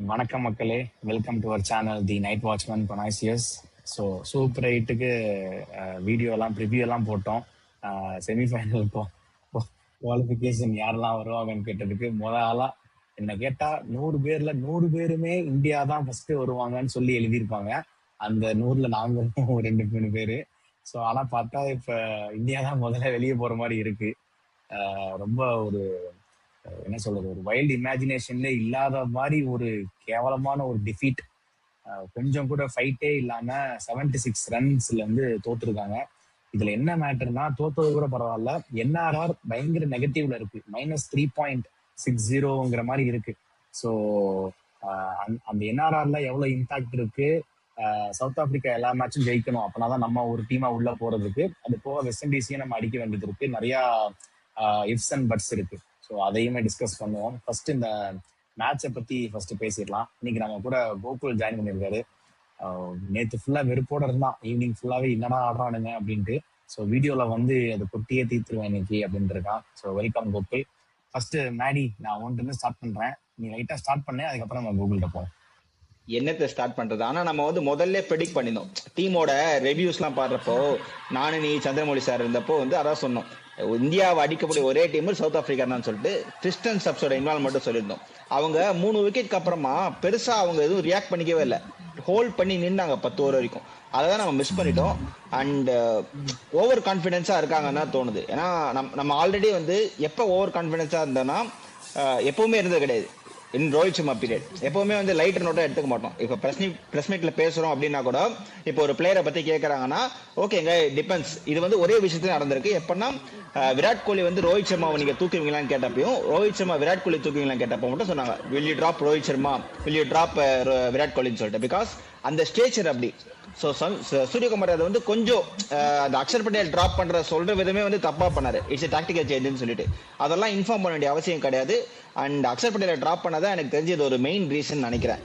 வணக்கம் மக்களே, welcome to our channel the night watchman கொனாசியஸ். ஸோ சூப்பர் எயிட்டுக்கு வீடியோ எல்லாம் ப்ரிவியூ எல்லாம் போட்டோம். செமிஃபைனல் குவாலிஃபிகேஷன் யாரெல்லாம் வருவாங்கன்னு கேட்டதுக்கு ஆளா என்ன கேட்டா 100 பேர்ல 100 பேருமே இந்தியா தான் ஃபர்ஸ்ட் வருவாங்கன்னு சொல்லி எழுதியிருப்பாங்க. அந்த 100ல நாங்களும் 2-3 பேரு. ஸோ ஆனா பார்த்தா இப்ப இந்தியா தான் முதல்ல வெளியே போற மாதிரி இருக்கு. ரொம்ப ஒரு என்ன சொல்றது, ஒரு வைல்டு இமேஜினேஷன்ல இல்லாத மாதிரி ஒரு கேவலமான ஒரு டிஃபீட். கொஞ்சம் கூட ஃபைட்டே இல்லாம 76 ரன்ஸ்ல இருந்து தோத்துருக்காங்க. இதுல என்ன மேட்டர்னா, தோத்தது கூட பரவாயில்ல, என்ஆர்ஆர் பயங்கர நெகட்டிவ்ல இருக்கு, -3.60ங்கிற மாதிரி இருக்கு. ஸோ அந்த என்ஆர்ஆர்ல எவ்வளவு இம்பாக்ட் இருக்கு. சவுத் ஆப்பிரிக்கா எல்லா மேட்சும் ஜெயிக்கணும், அப்படின்னாதான் நம்ம ஒரு டீமா உள்ள போறதுக்கு. அது போக வெஸ்ட் இண்டீஸையும் நம்ம அடிக்க வேண்டியது இருக்கு, நிறைய இஃப்ஸ் அண்ட் பட்ஸ் இருக்கு. ஸோ அதையுமே டிஸ்கஸ் பண்ணுவோம். ஃபர்ஸ்ட் இந்த மேட்சை பத்தி ஃபர்ஸ்ட் பேசிடலாம். இன்னைக்கு நம்ம கூட கோகுல் ஜாயின் பண்ணியிருக்காரு. நேற்று ஃபுல்லா வெறுப்போட இருந்தான், ஈவினிங் ஃபுல்லாவே என்னடா ஆடுறானுங்க அப்படின்ட்டு. ஸோ வீடியோல வந்து அதை கொட்டியே தீர்த்துருவேன் இன்னைக்கு அப்படின்னு இருக்கான். So welcome Gokul. First Maddy, நான் ஒன்றுன்னு ஸ்டார்ட் பண்றேன், நீ லைட்டா ஸ்டார்ட் பண்ணேன், அதுக்கப்புறம் நம்ம கூகுள்கிட்ட போவோம். என்னத்தை ஸ்டார்ட் பண்றது? ஆனா நம்ம வந்து முதல்ல ப்ரெடிக்ட் பண்ணினோம். டீமோட ரிவ்யூஸ் எல்லாம் பாடுறப்போ நானு நீ சந்திரமௌலி சார் இருந்தப்போ வந்து அதான் சொன்னோம், இந்தியாவை அடிக்கக்கூடிய ஒரே டீம் சவுத் ஆப்பிரிக்கா தான் சொல்லிட்டு கிறிஸ்டன் சப்ஸோட இன்வால்மெண்ட்டும் சொல்லியிருந்தோம். அவங்க 3 விக்கெட்க்கு அப்புறமா பெருசா அவங்க எதுவும் ரியாக்ட் பண்ணிக்கவே இல்லை, ஹோல்ட் பண்ணி நின்னாங்க 10 ஓவர் வரைக்கும். அதை நம்ம மிஸ் பண்ணிட்டோம். அண்ட் ஓவர் கான்ஃபிடென்ஸா இருக்காங்கன்னு தான் தோணுது. ஏன்னா நம்ம ஆல்ரெடி வந்து எப்போ ஓவர் கான்ஃபிடென்ஸா இருந்தோம்னா எப்பவுமே இருந்தது கிடையாது. இன் ரோஹித் சர்மா பீரியட் எப்பவுமே வந்து லைட்டர் நோட்டை எடுத்துக்க மாட்டோம். இப்போ பிரஸ் மீட்ல பேசுறோம் அப்படின்னா கூட, இப்போ ஒரு பிளேயரை பத்தி கேட்கறாங்கன்னா ஓகேங்க டிபெண்ட்ஸ். இது வந்து ஒரே விஷயத்துல நடந்திருக்கு. எப்பன்னா விராட் கோலி வந்து ரோஹித் சர்மாவை நீங்க தூக்குவீங்களான்னு கேட்டப்பையும், ரோஹித் சர்மா விராட் கோலி தூக்குவீங்களான்னு கேட்டப்போ மட்டும் சொன்னாங்க, will you drop Rohit Sharma, will you drop Virat கோலின்னு சொல்லிட்டு. பிகாஸ் அந்த ஸ்டேச்சர் அப்படி. ஸோ சூரியகுமார் அதை வந்து கொஞ்சம் அந்த அக்ஷர் பட்டேல் டிராப் பண்ற சொல்ற விதமே வந்து தப்பா பண்ணாரு. இட்ஸ் டாக்டிக்கல் சேஞ்சுன்னு சொல்லிட்டு அதெல்லாம் இன்ஃபார்ம் பண்ண வேண்டிய அவசியம் கிடையாது. அண்ட் அக்ஷர் பட்டேலை டிராப் பண்ணதான் எனக்கு தெரிஞ்சது ஒரு மெயின் ரீசன் நினைக்கிறேன்.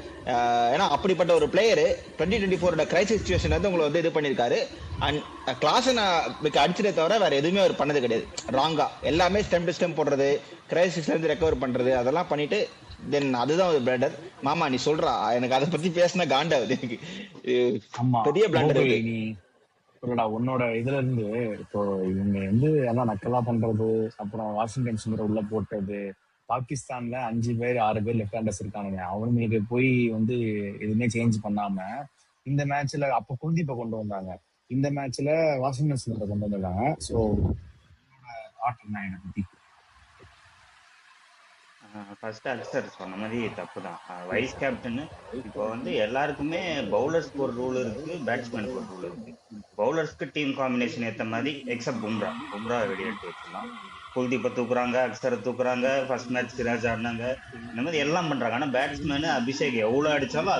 ஏன்னா அப்படிப்பட்ட ஒரு பிளேயர் 2024 கிரைசிஸ் சுச்சுவேஷன் வந்து உங்களை வந்து இது பண்ணியிருக்காரு. அண்ட் கிளாஸை அடிச்சதே தவிர வேற எதுவுமே அவர் பண்ணது கிடையாது. ராங்கா எல்லாமே ஸ்டெம் டு ஸ்டெம் போடுறது, கிரைசிஸ்ல இருந்து ரெக்கவர் பண்றது, அதெல்லாம் பண்ணிட்டு தென் அதுதான் ஒரு பிளண்டர். மாமா நீ சொல்றா, எனக்கு அதை பத்தி பேசினா காண்டாவது எனக்கு. பெரிய பிளண்டர். உன்னோட இதுல இருந்து இப்போ இவங்க வந்து எல்லாம் நக்கலா பண்றது, அப்புறம் வாஷிங்டன் சுந்தர் உள்ள போட்டது, பாகிஸ்தான்ல 5 பேர் 6 பேர் லெஃப்ட் ஹேண்டர்ஸ் இருக்கானுங்க, அவனுங்களுக்கு போய் வந்து எதுவுமே சேஞ்ச் பண்ணாம இந்த மேட்ச்ல அப்ப குல்தீப்பை கொண்டு வந்தாங்க, இந்த மேட்ச்ல வாஷிங்டன் சுந்தரை கொண்டு வந்திருக்காங்க. ஸோ ஆட்டம் தான் என்னை பத்தி. ஃபர்ஸ்ட் அக்சர் சொன்ன மாதிரி தப்பு தான். வைஸ் கேப்டன் இப்போ வந்து எல்லாருக்குமே பவுலர்ஸ்க்கு ஒரு ரூல் இருக்கு, பேட்ஸ்மேனுக்கு ஒரு ரூல் இருக்கு. பவுலர்ஸ்க்கு டீம் காம்பினேஷன் ஏற்ற மாதிரி எக்ஸப்ட் பும்ரா வெளியெடுத்து வச்சிடலாம். குல்தீப்பை தூக்குறாங்க, அக்சரை தூக்குறாங்க, ஃபர்ஸ்ட் மேட்ச் சிராஜ் ஆடினாங்க, இந்த மாதிரி எல்லாம் பண்றாங்க. ஆனா பேட்ஸ்மேனு அபிஷேக் எவ்வளவு அடிச்சாலும்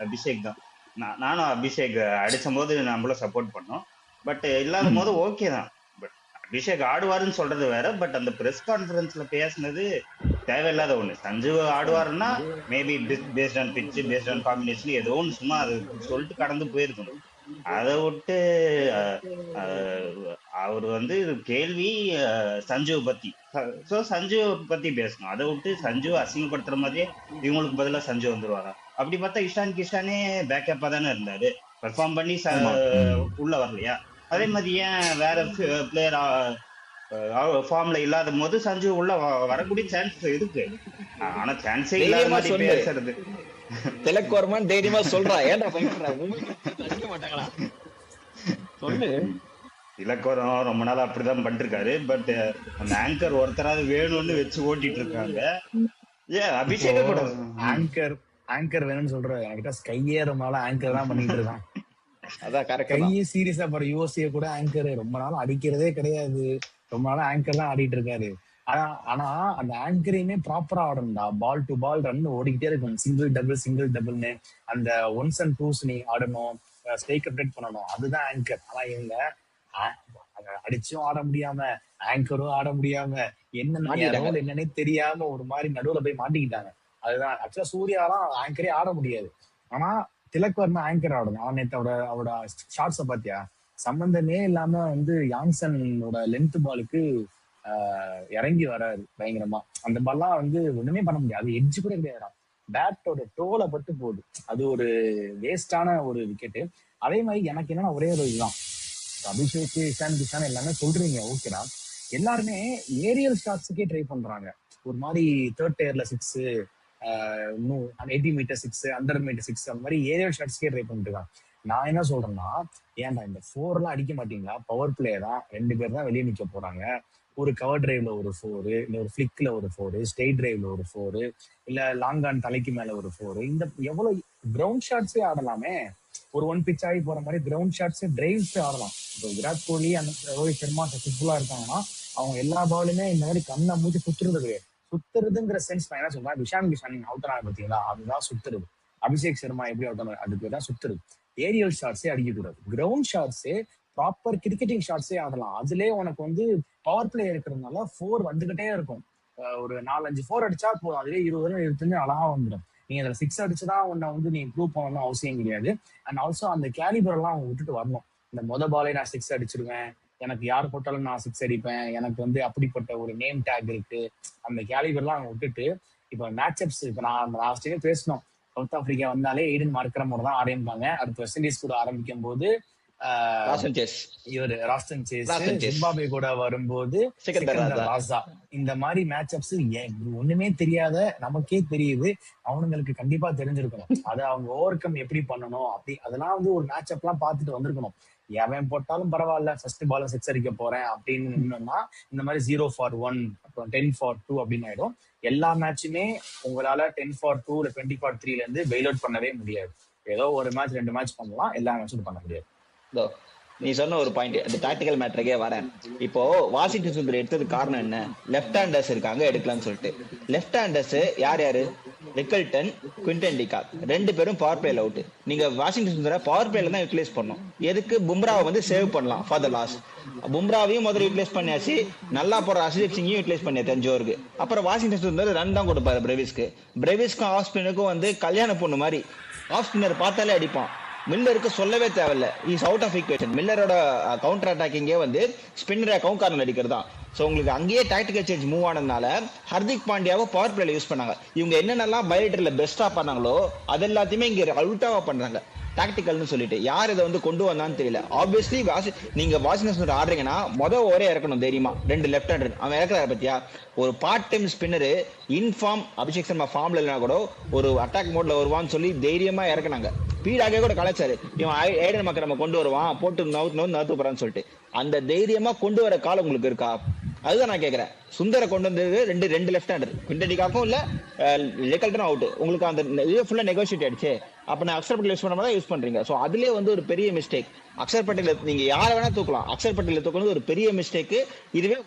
அபிஷேக் தான். நானும் அபிஷேக் அடிச்சும் போது நம்மளும் சப்போர்ட் பண்ணோம். பட் இல்லாத போது ஓகே தான். பட் அபிஷேக் ஆடுவாருன்னு சொல்றது வேற. பட் அந்த பிரஸ் கான்ஃபரன்ஸ்ல பேசினது தேவையில்லாத ஒண்ணு. சஞ்சு ஆடுவாருன்னா maybe based on pitch, based on combination ஏதோ ஒன்று சும்மா அது சொல்லிட்டு கடந்து போயிருக்கணும். அதை விட்டு அவர் வந்து கேள்வி சஞ்சுவை பத்தி, ஸோ சஞ்சுவை பத்தி பேசணும். அதை விட்டு சஞ்சு அசிங்கப்படுத்துற மாதிரியே இவங்களுக்கு பதிலாக சஞ்சு வந்துருவாரா? அப்படி பார்த்தா கிஷானே பேக்கப்பா தானே இருந்தாரு, பெர்ஃபார்ம் பண்ணி உள்ள வரலையா? அதே மாதிரி ஏன் வேற பிளேயர் ஃபார்ம்ல இல்லாத போது சஞ்சு உள்ள வரக்கூடிய சான்ஸ் இருக்கு. ஆனா சான்ஸே இல்லாத மாதிரி பேசுறது திலக் வர்மன் தைரியமா சொல்றா, ஏன்டா மாட்டாங்களா சொல்லு. திலக் வர்மன் ரொம்ப நாள் அப்படிதான் பண்ணிருக்காரு. பட் அந்த ஆங்கர் ஒருத்தராவது வேணும்னு வச்சு ஓட்டிட்டு இருக்காங்க. ஏன் அபிஷேக் கூட ஆங்கர் வேணும்னு சொல்ற, என்கிட்ட ஸ்கையேறனால ஆங்கர் தான் பண்ணிட்டு இருக்கான். அதான் கரெக்ட். கையே சீரியஸா பாரு, யூஎஸ்ஏ கூட ஆங்கர் ரொம்ப நாள் அடிக்கிறதே கிடையாது, ரொம்ப நாளா ஆங்கர் தான் ஆடிட்டு இருக்காரு. ஆனா அந்த ஆங்கரையுமே ப்ராப்பரா ஆடணும்டா, பால் டு பால் ரன் ஓடிக்கிட்டே இருக்கும், சிங்கிள் டபுள்னு அந்த ஒன்ஸ் அண்ட் டூஸ் நீ ஆடணும், ஸ்ட்ரைக் அப்டேட் பண்ணணும், அதுதான் ஆங்கர். ஆனா இவங்க அடிச்சும் ஆட முடியாம, ஆங்கரும் ஆட முடியாம, என்னன்னே தெரியாம ஒரு மாதிரி நடுவுல போய் மாட்டிக்கிட்டாங்க. அதுதான் ஆக்சுவலா சூர்யாலாம் ஆங்கரே ஆட முடியாது. ஆனா திலக் வர்மா ஆங்கர் ஆடணும். அவன் நேற்று அவரோட ஷார்ட்ஸை பாத்தியா, சம்பந்தமே இல்லாம வந்து யாங்சனோட லென்த் பாலுக்கு இறங்கி வராரு பயங்கரமா. அந்த பால்லாம் வந்து ஒண்ணுமே பண்ண முடியாது, எட்ஜ் கூட கிடையாது. பேட்டோட டோலை பட்டு போகுது. அது ஒரு வேஸ்டான ஒரு விக்கெட்டு. அதே மாதிரி எனக்கு என்னன்னா ஒரே ஒரு இதுதான், அபிஷேக், இஷான் கிஷான் எல்லாமே சொல்றீங்க, ஓகேடா. எல்லாருமே ஏரியல் ஷாட்ஸுக்கே ட்ரை பண்றாங்க. ஒரு மாதிரி தேர்ட் டயர்ல சிக்ஸ், இன்னும் 80 மீட்டர் சிக்ஸ், 100 மீட்டர் சிக்ஸ், அந்த மாதிரி ஏரியல் ஷாட்ஸ்க்கே ட்ரை பண்ணிட்டு இருக்காங்க. நான் என்ன சொல்றேன்னா, ஏன்டா இந்த 4 எல்லாம் அடிக்க மாட்டீங்களா? பவர் பிளே தான், 2 பேர் தான் வெளியே நிக்க போறாங்க. ஒரு கவர் டிரைவ்ல ஒரு 4, இல்ல ஒரு ஃபிளிக்ல ஒரு 4, ஸ்ட்ரெயிட் டிரைவ்ல ஒரு 4, இல்ல லாங் ஆன் தலைக்கு மேல ஒரு 4. இந்த எவ்வளவு கிரவுண்ட் ஷாட்ஸே ஆடலாமே. ஒரு ஒன் பிச் ஆகி போற மாதிரி கிரவுண்ட் ஷாட்ஸ் டிரைவ்ஸ் ஆடலாம். இப்போ விராட் கோலி அந்த ரோஹித் சர்மா சக்சஸ்ஃபுல்லா இருக்காங்கன்னா அவங்க எல்லா பாலுமே இந்த மாதிரி கண்ணை மூச்சு சுத்துறது கிடையாது. சுத்துறதுங்கிற சென்ஸ் நான் என்ன சொல்றேன், இஷான் கிஷான் அவுட் ஆன பார்த்தீங்களா, அதுதான் சுத்துறது. அபிஷேக் சர்மா எப்படி அவுட் ஆன, அதுக்கு தான் சுத்துறது. ஏரியல் ஷாட்ஸே அடிக்கக்கூடாது, கிரவுண்ட் ஷாட்ஸே ப்ராப்பர் கிரிக்கெட்டிங் ஷாட்ஸே ஆடலாம். அதுலயே உனக்கு வந்து பவர் பிளே இருக்கிறதுனால 4 வந்துகிட்டே இருக்கும். ஒரு 4-5 4 அடிச்சா போதும், அதுவே 20 ரன் 25 அழகா வந்துடும். நீங்க அதுல 6 அடிச்சுதான் உன்னை வந்து நீ ப்ரூவ் பண்ணணும் அவசியம் கிடையாது. அண்ட் ஆல்சோ அந்த கேலிபர் எல்லாம் அவங்க விட்டுட்டு வரணும். இந்த பாலே நான் 6 அடிச்சிருவேன், எனக்கு யார் போட்டாலும் நான் 6 அடிப்பேன், எனக்கு வந்து அப்படிப்பட்ட ஒரு நேம் டேக் இருக்கு, அந்த கேலிபர்லாம் அவங்க விட்டுட்டு இப்போ மேட்சப்ஸ், இப்போ நான் லாஸ்ட் டைம் பேசணும், சவுத் ஆப்பிரிக்கா வந்தாலே எய்டன் மார்க்கரம் தான் ஆரம்பிப்பாங்க. அடுத்து வெஸ்ட் இண்டீஸ் கூட ஆரம்பிக்கும் போது இவர் ராஸ்டன் சேஸ், ஜிம்பாப்வே கூட வரும்போது சிக்கந்தர் ராஜா. இந்த மாதிரி மேட்சப்ஸ் ஒண்ணுமே தெரியாத நமக்கே தெரியுது, அவனுங்களுக்கு கண்டிப்பா தெரிஞ்சிருக்கணும். அதை அவங்க ஓவர் கம் எப்படி பண்ணணும் அப்படி அதெல்லாம் வந்து ஒரு மேட்சப் எல்லாம் பார்த்துட்டு வந்திருக்கணும். எவன் போட்டாலும் பரவாயில்ல, ஃபர்ஸ்ட் பால 6 அடிக்க போறேன் அப்படின்னு நின்னோம்னா இந்த மாதிரி 0 for 1 அப்புறம் 10 for 2 அப்படின்னு ஆயிடும். எல்லா மேட்சுமே உங்களால 10 for 2 இல்ல 20 for 3ல இருந்து பெயில் அவுட் பண்ணவே முடியாது. ஏதோ ஒரு மேட்ச் 2 மேட்ச் பண்ணலாம், எல்லா மேட்சும் பண்ண முடியாது. நீ சொன்ன ஒரு பாயிண்ட், அந்த டாக்டிக்கல் மேட்டருக்கே வரேன். இப்போ வாஷிங்டன் சுந்தர் எடுத்தது காரணம் என்ன, லெஃப்ட் ஹேண்டர்ஸ் இருக்காங்க எடுக்கலாம்னு சொல்லிட்டு. லெஃப்ட் ஹேண்டர்ஸ் யார் யாரு, ரிக்கல்டன், குவிண்டன் டிகாக் 2 பேரும் பவர் பிளேல அவுட். நீங்க வாஷிங்டன் சுந்தரை பவர் பிளேல தான் யூட்டிலைஸ் பண்ணணும். எதுக்கு, பும்ராவை வந்து சேவ் பண்ணலாம் ஃபார் த லாஸ். பும்ராவையும் முதல்ல யூட்டிலைஸ் பண்ணியாச்சு, நல்லா போற அர்ஷதீப் சிங்கையும் யூட்டிலைஸ் பண்ணியாச்சு தஞ்சாவூருக்கு. அப்புறம் வாஷிங்டன் சுந்தர் ரன் தான் கொடுப்பாரு பிரேவிஸ்க்கும் ஆஃப் ஸ்பின்னுக்கும் வந்து கல்யாண பொண்ணு மாதிரி ஆஃப் ஸ்பின்னர் பார்த்தாலே அடிப்பான். மில்லருக்கு சொல்லவே தேவையில்ல, இஸ் அவுட் ஆஃப் ஈக்குவேஷன். மில்லரோட கவுண்டர் அட்டாக்கிங்கே வந்து ஸ்பின்னரை கவுண்ட் கார்னர் அடிக்கிறது தான். ஸோ உங்களுக்கு அங்கேயே டாக்டிக்கல் சேஞ்ச் மூவ் ஆனதுனால ஹர்திக் பாண்டியாவை பவர் பிளேல யூஸ் பண்ணாங்க. இவங்க என்னென்னலாம் பைலேட்டர்ல பெஸ்டா பண்ணாங்களோ அது எல்லாத்தையுமே இங்க அவுட்டாவா பண்றாங்க டாக்டிக்கல்னு சொல்லிட்டு. யார் இதை வந்து கொண்டு வந்தான்னு தெரியல. ஆப்வியஸ்லி நீங்க வாஷிங்டன் ஆடுறீங்கன்னா மொதல் ஓரே இறக்கணும் தைரியமா. 2 லெஃப்ட் ஹேண்டர் அவன் இறக்குறாரு பத்தியா. ஒரு part time spinner inform Abhishek Sharma ஃபார்ம்ல இல்லைனா கூட ஒரு அட்டாக் மோட்ல வருவான்னு சொல்லி தைரியமா இறக்குனாங்க. ஸ்பீடாக கூட கலைச்சாரு, இவன் ஐடன் மக்கள் நம்ம கொண்டு வருவான், போட்டு நவுத்து போறான்னு சொல்லிட்டு. அந்த தைரியமா கொண்டு வர காலம் உங்களுக்கு இருக்கா? அதுதான் நான் கேட்கறேன். சுந்தரை கொண்டு வந்தது 2 லெஃப்ட் ஹேண்டர், குவிண்டடிகாக்கும் இல்ல ரிக்கல்டனும் அவுட். உங்களுக்கு அந்த இது ஃபுல்லா நெகோசியேட் ஆயிடுச்சு. அப்ப நான் அக்ஷர் பட்டேல் யூஸ் பண்ண மாதிரி யூஸ் பண்றீங்க. ஸோ அதுலேயே வந்து ஒரு பெரிய மிஸ்டேக். அக்ஷர் பட்டேல் நீங்க யாரை வேணா தூக்கலாம், அக்ஷர் பட்டேல் தூக்கணும் ஒரு பெரிய மிஸ்டேக். இதுவே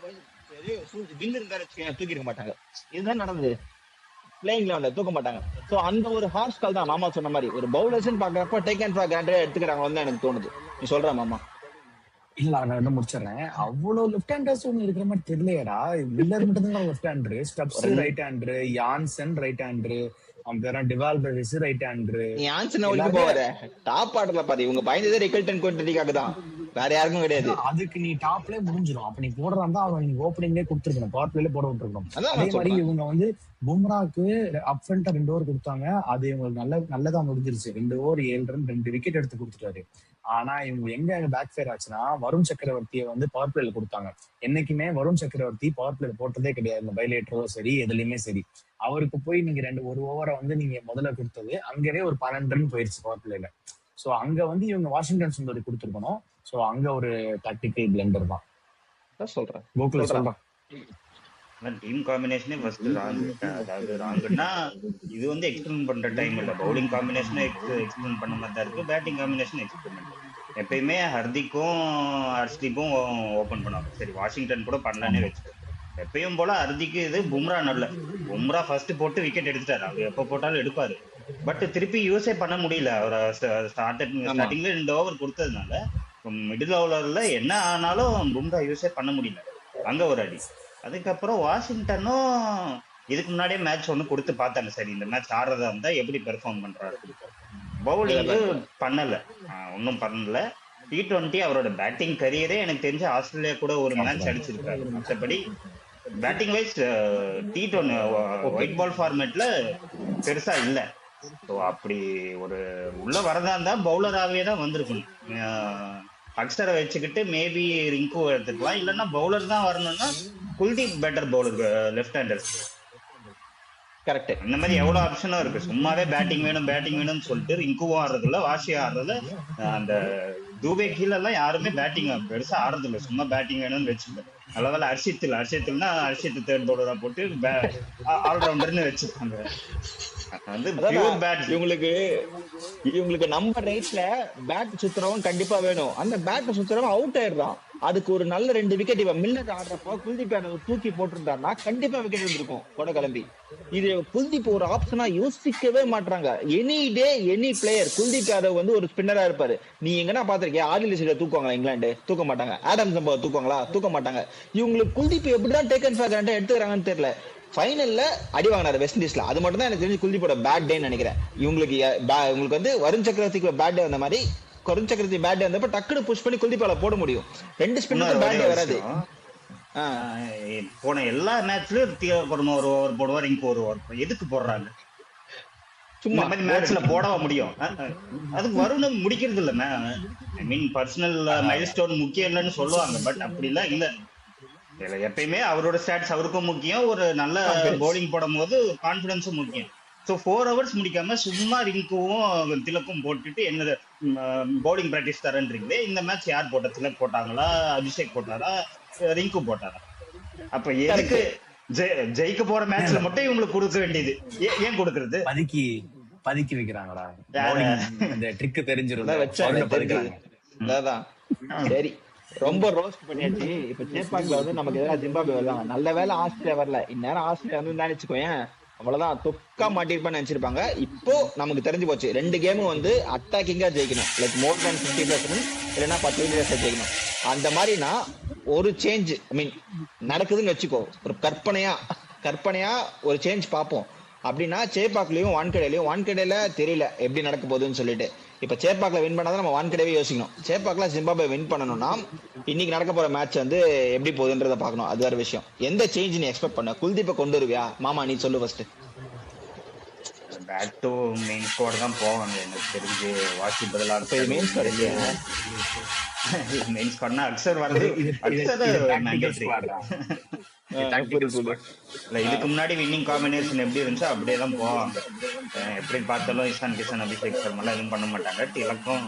வில்லு இருந்தாரு தூக்கிருக்க மாட்டாங்க. இதுதான் நடந்தது, பிளேயிங் லெவல்ல தூக்க மாட்டாங்க. ஸோ அந்த ஒரு ஹார்ஸ் கால் தான் மாமா சொன்ன மாதிரி ஒரு பவுலர்ஸ் பாக்குறப்ப டேக் அண்ட் ஃபார் கிராண்டட் எடுத்துக்கிறாங்க தான் எனக்கு தோணுது. நீ சொல்ற மாமா? இல்ல நான் என்ன முடிச்சிடறேன். அவ்வளவு லெஃப்ட் ஹேண்டர்ஸ் ஒண்ணு இருக்கிற மாதிரி தெரியலையடா. வில்லர் மட்டும் தான் left hander, Stubbs right hander, Jansen right hander, அவன் பேர டிவால் பெரிஸ் ரைட் ஹேண்டரு. யான்சன் ஒளிக்கு போவாரு டாப் ஆர்டர்ல பாரு. இவங்க பயந்ததே ரிக்கல்டன் குவிண்டடிகாக் தான், வேற யாருக்கும் கிடையாது. அதுக்கு நீ டாப்லயே முடிஞ்சிடும். அப்ப நீ போடுறான் தான் அவன் நீ ஓப்பனிங்லேயே கொடுத்துருக்கணும், பவர் பிளேல போட விட்டுருக்கணும். அதே மாதிரி இவங்க வந்து பும்ராக்கு அப் ஃப்ரண்டா 2 ஓவர் கொடுத்தாங்க, அது இவங்களுக்கு நல்லதா முடிஞ்சிருச்சு. 2 ஓவர் 7 ரன் 2 விக்கெட் எடுத்து கொடுத்துட்டாரு. ஆனா இவங்க எங்க பேக் ஃபேர் ஆச்சுன்னா வருண் சக்கரவர்த்தியை வந்து பவர் பிளேல கொடுத்தாங்க. என்னைக்குமே வருண் சக்கரவர்த்தி பவர் பிளேல போட்டதே கிடையாது, இந்த பைலேட்டரோ சரி எதுலயுமே சரி. அவருக்கு போய் நீங்க 1 ஓவரை வந்து நீங்க முதல்ல கொடுத்தது அங்கவே ஒரு 12 ரன் போயிருச்சு பவர் பிளேல. சோ அங்க வந்து இவங்க வாஷிங்டன் சுந்தர் கொடுத்துருக்கணும். சோ அங்க ஒரு டாக்டிக்கல் பிளண்டர் தான் சொல்றேன். கோகுல் சொல்றேன், டீம் காம்பினேஷனே ஃபர்ஸ்ட் ராங். அதாவது ராங்குன்னா இது வந்து எக்ஸ்பிளைன் பண்ற டைம் இல்லை. பவுலிங் காம்பினேஷனை எக்ஸ்பிளைன் பண்ண மாதிரி தான் இருக்கு, பேட்டிங் காம்பினேஷன் எக்ஸ்பிளைன். எப்பயுமே ஹர்திக்கும் ஹர்ஷ்தீப்பும் ஓபன் பண்ணுவாங்க. சரி வாஷிங்டன் கூட பண்ணலானே வச்சுட்டு எப்பயும் போல ஹர்திக்கு இது பும்ரா நல்ல. பும்ரா ஃபர்ஸ்ட் போட்டு விக்கெட் எடுத்துட்டாரு, அவர் எப்போ போட்டாலும் எடுப்பாரு. பட் திருப்பி யூஸே பண்ண முடியல. அவர் ஸ்டார்டிங்ல 2 ஓவர் கொடுத்ததுனால மிடில் ஓவர்ல என்ன ஆனாலும் பும்ரா யூஸே பண்ண முடியல. அங்க ஒரு அடி. அதுக்கப்புறம் வாஷிங்டனும் இதுக்கு முன்னாடியே மேட்ச் ஒன்று கொடுத்து பார்த்தாங்க, சரி இந்த மேட்ச் ஆடுறதா இருந்தா எப்படி பெர்ஃபார்ம் பண்றாரு. பவுலிங்கு பண்ணல, ஒன்றும் பண்ணல. T20 அவரோட பேட்டிங் கரியரே எனக்கு தெரிஞ்சு ஆஸ்திரேலியா கூட ஒரு மேட்ச் அடிச்சிருக்காரு. மற்றபடி batting wise T20 white ball ஃபார்மேட்ல பெருசா இல்ல. ஸோ அப்படி ஒரு உள்ள வரதா இருந்தா பவுலராகவே தான் வந்திருக்கணும். அக்ஷரை வச்சுக்கிட்டு மேபி ரிங்கு எடுத்துக்கலாம், இல்லைன்னா பவுலர் தான் வரணும்னா Kuldeep better bowler left hander. Correct. இந்த மாதிரி எவ்வளவு ஆப்ஷனும் இருக்கு. சும்மாவே பேட்டிங் வேணும்னு சொல்லிட்டு ரிங்குவும் ஆடுறதில்ல, வாஷியா ஆடுறதுல, அந்த தூபே கீழ எல்லாம் யாருமே பேட்டிங் பெருசா ஆடுறது இல்லை, சும்மா பேட்டிங் வேணும்னு வச்சுருந்தேன். நல்லவேளை அர்ஷித்னா அர்ஷித் தேர்ட் பவுலரா போட்டு ஆல்ரவுண்டர்னு வச்சிருக்காங்க. இவங்களுக்கு நம்பர் ரைட்ல பேட் சுத்துறவன் கண்டிப்பா வேணும். அந்த பேட் சுத்துறவன் அவுட் ஆயிடுறான். அதுக்கு ஒரு நல்ல 2 விக்கெட் இப்ப மில்லர் ஆடுறப்ப குல்தீப் தூக்கி போட்டிருந்தாருன்னா கண்டிப்பா விக்கெட் இருந்திருக்கும் கொடை கிளம்பி. இது குல்தீப் ஒரு ஆப்ஷனா யோசிக்கவே மாட்டாங்க. Any day any player Kuldeep Yadav வந்து ஒரு ஸ்பின்னரா இருப்பாரு. நீ எங்கன்னா பாத்திருக்கியா? ஆதில் ரஷீதை தூக்குவாங்களா இங்கிலாந்து? தூக்க மாட்டாங்க. ஆடம் சம்பவ தூக்குவாங்களா? தூக்க மாட்டாங்க. இவங்களுக்கு குல்தீப் எப்படிதான் டேக்கன் ஃபார் கிராண்டட் எடுத்துக்கிறாங்கன்னு தெரியல. ஃபைனல்ல அடி வாங்கினாரு வெஸ்ட் இண்டீஸ்ல. அது மட்டும் தான் எனக்கு தெரிஞ்சு குல்தீப்போட பேட் டேன்னு நினைக்கிறேன். இவங்களுக்கு வந்து வருண் சக்கரவர்த்திக்கு பேட் டே வந்த மாதிரி வருண் சக்கரவர்த்தி பேட் டே வந்தப்ப டக்குனு புஷ் பண்ணி குல்தீப்பால போட முடியும். 2 ஸ்பின்னர் பேட் டே வராது. போன எல்லா மேட்ச்லயும் ஒரு ஓவர் போடுவார், இங்க ஒரு ஓவர். எதுக்கு போடுறாங்க? சும்மா மாதிரி மேட்ச்ல போடவா முடியும்? அதுக்கு வருண் முடிக்கிறது இல்ல. ஐ மீன் பர்சனல் மைல்ஸ்டோன் முக்கியம் இல்லைன்னு சொல்லுவாங்க, பட் அப்படி எல்லாம் இல்ல. எப்பயுமே அவரோட ஸ்டாட்ஸ் அவருக்கும் முக்கியம், ஒரு நல்ல பவுலிங் போடும் போது கான்பிடன்ஸும் முக்கியம். ஸோ 4 hours முடிக்காம சும்மா ரிங்குவும் திலக்கும் போட்டுட்டு என்ன பவுலிங் பிராக்டிஸ் தரேன்றீங்களே. இந்த மேட்ச் யார் போட்டா? திலக் போட்டாங்களா, அபிஷேக் போட்டாரா, ரிங்கு போட்டாரா? அப்ப எதுக்கு ஜெயிக்க போற மேட்ச்ல மட்டும் இவங்களுக்கு கொடுக்க வேண்டியது? ஏன் கொடுக்கறது? பதுக்கி வைக்கிறாங்களா? இந்த ட்ரிக் தெரிஞ்சிருந்தா சரி, ரொம்ப ரோஸ்ட் பண்ணியாச்சு. இப்ப சேப்பாக்ல வந்து நமக்கு எதிராக ஜிம்பாப்வே வருவாங்க. நல்ல வேலை ஆஸ்திரேலியா வரல. இந்நேரம் ஆஸ்திரேலியா வந்து நினைச்சுக்கோயேன், அவ்வளவுதான் தொக்கா மாட்டிருப்பான்னு நினைச்சிருப்பாங்க. இப்போ நமக்கு தெரிஞ்சு போச்சு, 2 கேமும் வந்து அட்டாக்கிங்கா ஜெயிக்கணும். லைக் மோர் தேன் 50% இல்லைன்னா 10 விக்கெட் ஜெயிக்கணும். அந்த மாதிரினா ஒரு சேஞ்ச் ஐ மீன் நடக்குதுன்னு வச்சுக்கோ. ஒரு கற்பனையா ஒரு சேஞ்ச் பார்ப்போம். அப்படின்னா சேப்பாக்லயும் வான்கடையில தெரியல எப்படி நடக்க போகுதுன்னு சொல்லிட்டு. இப்ப சேப்பாக்ல வின் பண்ணாதான் நம்ம வான்கடையே யோசிக்கணும். சேப்பாக்ல ஜிம்பாப்வே வின் பண்ணணும்னா இன்னைக்கு நடக்க போற மேட்ச் வந்து எப்படி போகுதுன்றத பாக்கணும். அது வேற விஷயம். எந்த சேஞ்ச் நீ எக்ஸ்பெக்ட் பண்ண? குல்தீப்பை கொண்டு வருவியா? மாமா நீ சொல்லு first. Back to main squad தான் போவாங்க எனக்கு தெரிஞ்சு. வாஷி பதிலா மெயின் ஸ்குவாட் இல்லையா? மெயின் ஸ்குவாட்னா அக்ஷர் வரது. இதுக்கு முன்னாடி வின்னிங் காம்பினேஷன் எப்படி இருந்துச்சோ அப்படியே தான் போவாங்க. எப்படி பார்த்தாலும் இஷான் கிஷன், அபிஷேக் சர்மாலாம் எதுவும் பண்ண மாட்டாங்க. திலக்கும்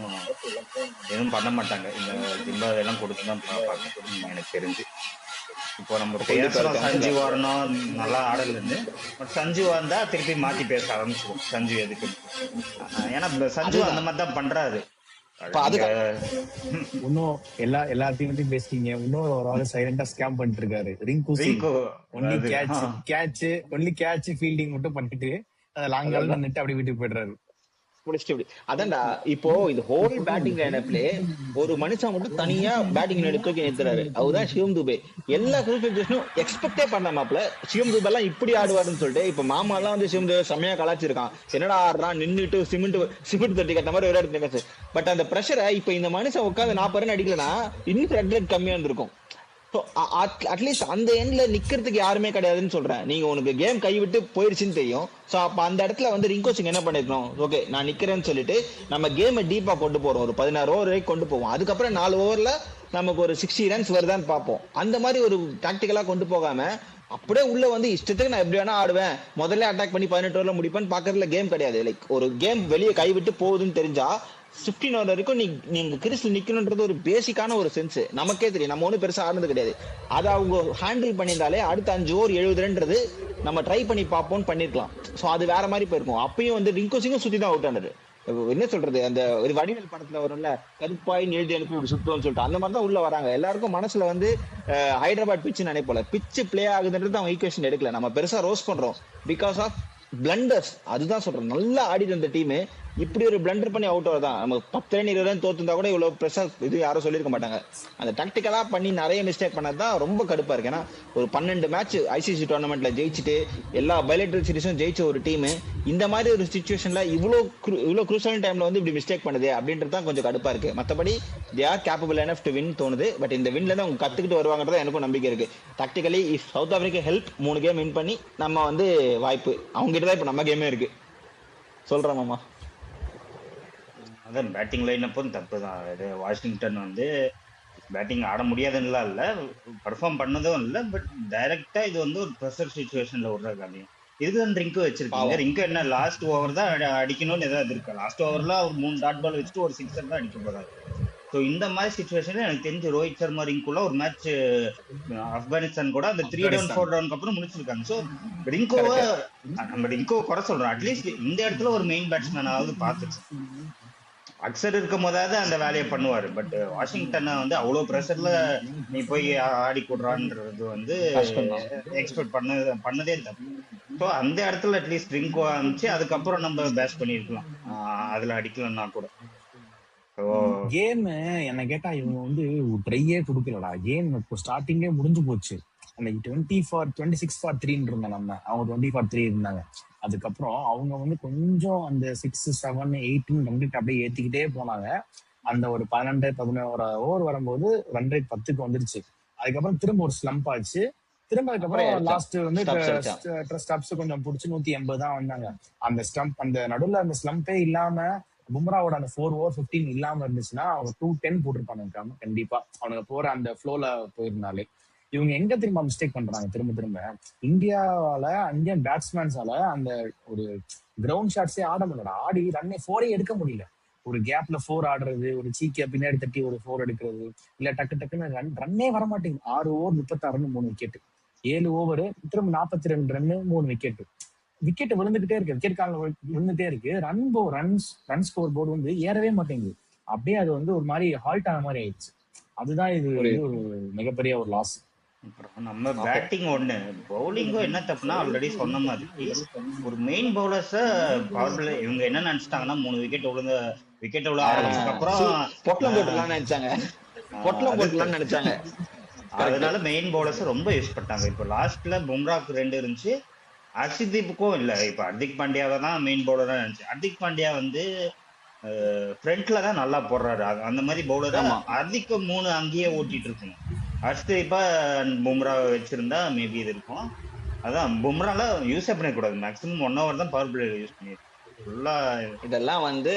எதுவும் பண்ண மாட்டாங்க. இந்த ஜிம்பாப்வே எல்லாம் கொடுத்துதான் பார்க்க எனக்கு தெரிஞ்சு. இப்போ நம்ம பேசுறோம் சஞ்சு வரணும் நல்லா ஆடலன்னு, பட் சஞ்சு வந்தா திருப்பி மாத்தி பேச ஆரம்பிச்சிடும். சஞ்சு எதுக்கு? ஏன்னா சஞ்சு அந்த மாதிரி தான் பண்றாரு. இன்னும் எல்லாத்தையும் பேசிட்டீங்க. இன்னும் ஒரு ஆள் சைலண்டா ஸ்கேம் பண்ணிட்டு இருக்காரு. ரிங்கு ஒன்லி கேட்ச் ஃபீல்டிங் மட்டும் பண்ணிட்டு லாங் பால் நின்னுட்டு அப்படியே வீட்டுக்கு போயிடுறாரு. அதான்டா இப்போ இந்த ஹோல் பேட்டிங் லைனப்ல ஒரு மனுஷன் மட்டும் தனியா பேட்டிங் தூக்கி நிறுத்துறாரு. அவர்தான் சிவம் துபே. எல்லா கிரிக்கெட்டர்ஸும் எக்ஸ்பெக்டே பண்ணாமப்ல சிவம் துபே எல்லாம் இப்படி ஆடுவாருன்னு சொல்லிட்டு. இப்ப மாமா எல்லாம் வந்து சிவம் துபே செம்மையா கலாச்சிருக்கான். என்னடா ஆடுறான், நின்னுட்டு சிமெண்ட் தட்டி கட்ட மாதிரி விளையாட்டு. பட் அந்த பிரஷரை இப்ப இந்த மனுஷன் உட்காந்து 40 ரன் அடிக்கலன்னா இன்னும் ரன் கம்மியா இருந்திருக்கும். அட்லீஸ்ட் அந்த எண்ட்ல நிக்கிறதுக்கு யாருமே கிடையாதுன்னு சொல்றேன். நீங்க உனக்கு கேம் கைவிட்டு போயிருச்சுன்னு தெரியும். சோ அப்ப அந்த இடத்துல வந்து ரிங்கோ சிங் என்ன பண்ணிருக்கணும்? ஓகே நான் நிக்கிறேன்னு சொல்லிட்டு நம்ம கேமை டீப்பா கொண்டு போறோம். ஒரு 16 ஓவர் வரைக்கும் கொண்டு போவோம். அதுக்கப்புறம் 4 ஓவர்ல நமக்கு ஒரு 60 ரன்ஸ் வருதான்னு பார்ப்போம். அந்த மாதிரி ஒரு டாக்டிக்கலா கொண்டு போகாம அப்படியே உள்ள வந்து இஷ்டத்துக்கு நான் எப்படி வேணா ஆடுவேன், முதல்ல அட்டாக் பண்ணி 18 ஓவர்ல முடிப்பேன்னு பாக்குறதுல கேம் கிடையாது. லைக் ஒரு கேம் வெளியே கைவிட்டு போகுதுன்னு தெரிஞ்சா 15 ஓவர் வரைக்கும் நீங்க கிறிஸ்ல நிக்கணும்ன்றது ஒரு பேசிக்கான ஒரு சென்ஸ். நமக்கே தெரியும், நம்ம ஒன்றும் பெருசா ஆடுனது கிடையாது. அதை அவங்க ஹேண்டில் பண்ணியிருந்தாலே அடுத்த 5 ஓவர் 70 ரன்றது நம்ம ட்ரை பண்ணி பார்ப்போம்னு பண்ணிருக்கலாம். ஸோ அது வேற மாதிரி போயிருக்கும். அப்பயும் வந்து ரிங்கு சிங்கும் சுத்தி தான் அவுட் ஆனது. என்ன சொல்றது, அந்த ஒரு வடிவேல் படத்துல வரும்ல, கருப்பாய் எழுதி அனுப்பி சுத்தம்னு சொல்லிட்டு அந்த மாதிரி தான் உள்ள வராங்க. எல்லாருக்கும் மனசுல வந்து ஹைதராபாத் பிச்சு நினைப்போல பிச்சு பிளே ஆகுதுன்றது அவங்க ஈக்குவேஷன் எடுக்கல. நம்ம பெருசா ரோஸ் பண்றோம் பிகாஸ் ஆஃப் பிளண்டர்ஸ். அதுதான் சொல்றேன். நல்லா ஆடிட்டு இருந்த டீம் இப்படி ஒரு பிளண்டர் பண்ணி அவுட் ஆகுதான். நம்ம 10 ரன் 20 ரன் தோத்துருந்தா கூட இவ்வளவு ப்ரெஷர் இது யாரும் சொல்லியிருக்க மாட்டாங்க. அந்த டாக்டிக்கலா பண்ணி நிறைய மிஸ்டேக் பண்ணதான் ரொம்ப கடுப்பா இருக்கு. ஏன்னா ஒரு 12 மேட்ச் ஐசிசி டோர்னமெண்ட்ல ஜெயிச்சுட்டு எல்லா பைலேட்டரல் சீரிஸும் ஜெயிச்ச ஒரு டீம் இந்த மாதிரி ஒரு சிச்சுவேஷன்ல இவ்வளவு குரூஷியல் டைம்ல வந்து இப்படி மிஸ்டேக் பண்ணுது அப்படின்றது தான் கொஞ்சம் கடுப்பா இருக்கு. மற்றபடி they are capable enough to win தோணுது. பட் இந்த வின்ல இருந்து அவங்க கத்துக்கிட்டு வருவாங்கன்றத எனக்கும் நம்பிக்கை இருக்கு. Tactically if south Africa help 3 game win பண்ணி நம்ம வந்து வாய்ப்பு அவங்க கிட்ட தான் இப்ப நம்ம கேமே இருக்கு சொல்றேன் மாமா. அதான் பேட்டிங் லைனப்பும் தப்பு தான். இது வாஷிங்டன் வந்து பேட்டிங் ஆட முடியாதுன்னுலாம் இல்லை, பர்ஃபார்ம் பண்ணதும் இல்லை. பட் டைரக்டா இது வந்து ஒரு ப்ரெஷர் சுச்சுவேஷன்ல விடுறாங்க. இதுதான் ரிங்கு வச்சிருக்காங்க. ரிங்கு என்ன லாஸ்ட் ஓவர் தான் அடிக்கணும்னு ஏதாவது இருக்கு. லாஸ்ட் ஓவர்ல ஒரு 3 டாட் பால் வச்சுட்டு ஒரு 6 தான் அடிக்க போறாரு. ஸோ இந்த மாதிரி சுச்சுவேஷன்ல எனக்கு தெரிஞ்சு ரோஹித் சர்மா ரிங்குல ஒரு மேட்ச் ஆப்கானிஸ்தான் கூட அந்த 3 டவுன் 4 டவுனுக்கு அப்புறம் முடிச்சிருக்காங்க. ஸோ ரிங்கோவை நம்ம ரிங்கோவை குறை சொல்றோம். அட்லீஸ்ட் இந்த இடத்துல ஒரு மெயின் பேட்ஸ்மேனாவது பார்த்துச்சு. அக்சர் இருக்கும் போதாவது அந்த வேலையை பண்ணுவாரு. பட் வாஷிங்டனை வந்து அவ்வளவு ப்ரெஷர்ல நீ போய் ஆடி கொடுறான்றது வந்து எக்ஸ்பெக்ட் பண்ணதே தப்பு. ஸோ அந்த இடத்துல அட்லீஸ்ட் ரிங்கோ ஆரம்பிச்சு அதுக்கப்புறம் நம்ம பேட்ச் பண்ணிருக்கலாம், அதுல அடிக்கலன்னா கூட. கேம் என்ன கேட்டா இவங்க வந்து ட்ரையே கொடுக்கலடா. கேம் இப்போ ஸ்டார்டிங்கே முடிஞ்சு போச்சு. அன்னைக்கு 26-3 இருந்தாங்க நம்ம, அவங்க 20-3 இருந்தாங்க. அதுக்கப்புறம் அவங்க வந்து கொஞ்சம் அந்த 6, 7, 8 ரன் ரேட் அப்படியே ஏத்திக்கிட்டே போனாங்க. அந்த ஒரு 12-11 ஓவர் வரும்போது ரன் ரேட் 10க்கு வந்துருச்சு. அதுக்கப்புறம் திரும்ப ஒரு ஸ்லம்ப் ஆச்சு. திரும்ப அதுக்கப்புறம் லாஸ்ட் வந்து ஸ்டப்ஸ் கொஞ்சம் பிடிச்சி 180 தான் வந்தாங்க. அந்த ஸ்டம்ப் அந்த நடுவில் அந்த ஸ்லம்பே இல்லாம பும்ராவோட அந்த 4 over 15 இல்லாம இருந்துச்சுன்னா அவங்க 210 போட்டிருப்பாங்க கண்டிப்பா. அவனுக்கு போற அந்த ஃப்ளோல போயிருந்தாலே. இவங்க எங்க திரும்ப மிஸ்டேக் பண்றாங்க திரும்ப இந்தியன் பேட்ஸ்மேன்ஸால அந்த ஒரு கிரவுண்ட் ஷாட்ஸே ஆட முடியல. ஆடி ரன்னே 4 எடுக்க முடியல. ஒரு கேப்ல 4 ஆடுறது, ஒரு சீக்கிய பின்னாடி தட்டி ஒரு 4 எடுக்கிறது, இல்ல டக்குன்னு ரன்னே வர மாட்டேங்குது. 6 over 36 ரன் 3 விக்கெட், 7 over திரும்ப 42 ரன் 3 விக்கெட். விக்கெட் விழுந்துகிட்டே இருக்கு, விக்கெட் கால விழுந்துட்டே இருக்கு. ரன் ஸ்கோர் போர்டு வந்து ஏறவே மாட்டேங்குது. அப்படியே அது வந்து ஒரு மாதிரி ஹால்ட் ஆன மாதிரி ஆயிடுச்சு. அதுதான் இது ஒரு மிகப்பெரிய ஒரு லாஸ். நம்ம பேட்டிங் ஒண்ணு, பவுலிங்கும் என்ன தப்புனா ஆல்ரெடி சொன்ன மாதிரி ஒரு மெயின் பவுலர்ஸ பவர் இவங்க என்ன நினைச்சிட்டாங்கன்னா 3 விக்கெட் விழ ஆரம்பிச்சதுக்கு அப்புறம் பொட்டலம் போட்டுலாம் நினைச்சாங்க. அதனால மெயின் பவுலர்ஸ் ரொம்ப யூஸ் பண்ணாங்க. இப்போ லாஸ்ட்ல பும்ராக்கு 2 இருந்துச்சு, ஹர்ஷதீப்புக்கும் இல்ல. இப்ப ஹர்திக் பாண்டியாவை தான் மெயின் பவுலரா நினைச்சு. ஹர்திக் பாண்டியா வந்து ஃப்ரண்ட்ல தான் நல்லா போடுறாரு. அந்த மாதிரி பவுலர் ஹர்திக்கு 3 அங்கேயே ஓட்டிட்டு இருக்கணும். ஹர்ஷ்தீப்பா பும்ரா வச்சிருந்தா மேபி இது இருக்கும். அதான் பும்ரால யூஸே பண்ணக்கூடாது. மேக்ஸிமம் 1 hour தான் பவர் பிளே யூஸ் பண்ணிருக்கு. இதெல்லாம் வந்து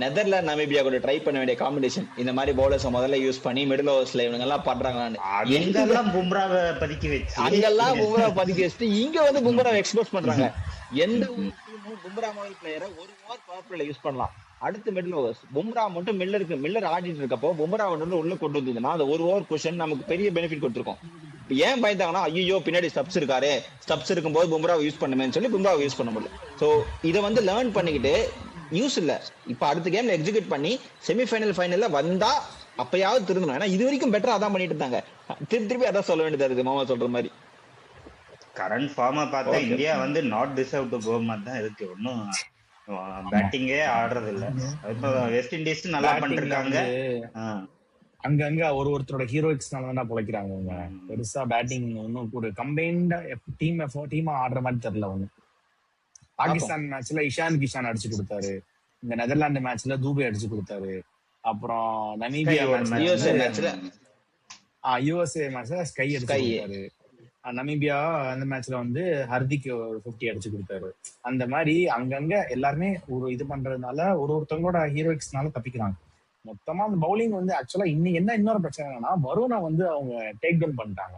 நெதர்லாந்து நமீபியா கூட ட்ரை பண்ண வேண்டிய காம்படிஷன். இந்த மாதிரி பவுலர்ஸ் முதல்ல யூஸ் பண்ணி மிடில் ஓவர்ஸ்ல இவங்க எல்லாம் பண்றாங்களான்னு. எங்கெல்லாம் பும்ராவை பதுக்கி வச்சுட்டு இங்க வந்து பும்ராவை எக்ஸ்போஸ் பண்றாங்க. எந்த பும்ரா மாதிரி பிளேயரை 1 over பவர் பிளேல யூஸ் பண்ணலாம். அடுத்து மிடில் ஓவர்ஸ் பும்ரா மட்டும் மில்லர் ஆடிட்டு இருக்கப்போ பும்ரா வந்து உள்ள கொண்டு வந்ததுன்னா அந்த 1 over பொசிஷன் நமக்கு பெரிய பெனிஃபிட் கொடுத்துருக்கோம். ஏன் பயந்தாங்கன்னா ஐயோ பின்னாடி ஸ்டப்ஸ் இருக்காரு, ஸ்டப்ஸ் இருக்கும்போது பும்ராவை யூஸ் பண்ணுமேன்னு சொல்லி பும்ராவை யூஸ் பண்ண முடியல. ஸோ இதை வந்து லேர்ன் பண்ணிக்கிட்டு யூஸ் இல்லை, இப்ப அடுத்த கேம்ல எக்ஸிக்யூட் பண்ணி ஃபைனல்ல வந்தா அப்பயாவது திருந்தணும். ஏன்னா இது வரைக்கும் பெட்டரா அதான் பண்ணிட்டு இருந்தாங்க. திருப்பி அதான் சொல்ல வேண்டியதா இருக்கு மாமா சொல்ற மாதிரி. கரண்ட் ஃபார்மை பார்த்தா இந்தியா வந்து நாட் டிசர்வ் டு கோ மாதிரி தான் இருக்கு. ஒன்னும் பேட்டிங்கே ஆடுறது இல்ல. இப்போ வெஸ்ட் இண்டீஸ் நல்லா பண்ணிருக்காங்க. அங்கங்க ஒருத்தரோட ஹீரோயிக்ஸ்னால தான் பிழைக்கிறாங்க. அவங்க பெருசா பேட்டிங் ஒன்னும் ஒரு கம்பைன்ட் டீமா ஆடுற மாதிரி தெரியல. ஒண்ணு பாகிஸ்தான் மேட்ச்ல இஷான் கிஷான் அடிச்சு கொடுத்தாரு, இந்த நெதர்லாந்து மேட்ச்ல தூபே அடிச்சு கொடுத்தாரு, அப்புறம் நமீபியா யுஎஸ்ஏ மேட்ச்ல ஸ்கை அடிச்சு கொடுத்தாரு, நமீபியா அந்த மேட்ச்ல வந்து ஹர்திக் 50 அடிச்சு கொடுத்தாரு. அந்த மாதிரி அங்கங்க எல்லாருமே ஒரு இது பண்றதுனால ஒருத்தவங்களோட ஹீரோயிக்ஸ்னால தப்பிக்கிறாங்க. மொத்தமா அந்த பவுலிங் வந்து ஆக்சுவலா இன்னொரு பிரச்சனை என்னன்னா வருணை வந்து அவங்க டேக் டவுன் பண்ணிட்டாங்க.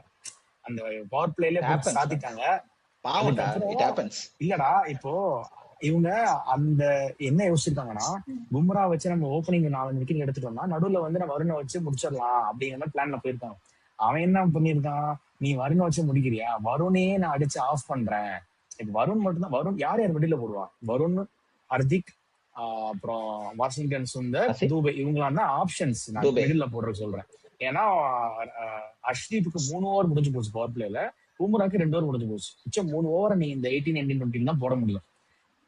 அந்த பவர் பிளேல சாத்திட்டாங்க. இல்லடா இப்போ இவங்க அந்த என்ன யோசிச்சிருக்காங்கன்னா பும்ரா வச்சு நம்ம ஓப்பனிங் 4 விக்கெட் எடுத்துட்டோம்னா நடுவுல வந்து நம்ம வருணை வச்சு முடிச்சிடலாம் அப்படிங்கிற மாதிரி பிளான்ல போயிருக்காங்க. அவன் என்ன பண்ணிருக்கான், நீ வருணை வச்சு முடிக்கிறியா, வருணே நான் அடிச்சு ஆஃப் பண்றேன். இப்ப வருண் மட்டும்தான். வருண் யார் வெளியில போடுவான், வருண், ஹர்திக், அப்புறம் வாஷிங்டன் சுந்தர், தூபே, இவங்களாம் தான் ஆப்ஷன்ஸ் நான் மிடில் போடுற சொல்றேன். ஏன்னா அஷ்தீப்புக்கு 3 over முடிஞ்சு போச்சு பவர் பிளேல, பும்ராக்கு 2 over முடிஞ்சு போச்சு. மிச்சம் 3 over நீ இந்த 18, 19, 20 தான் போட முடியும்.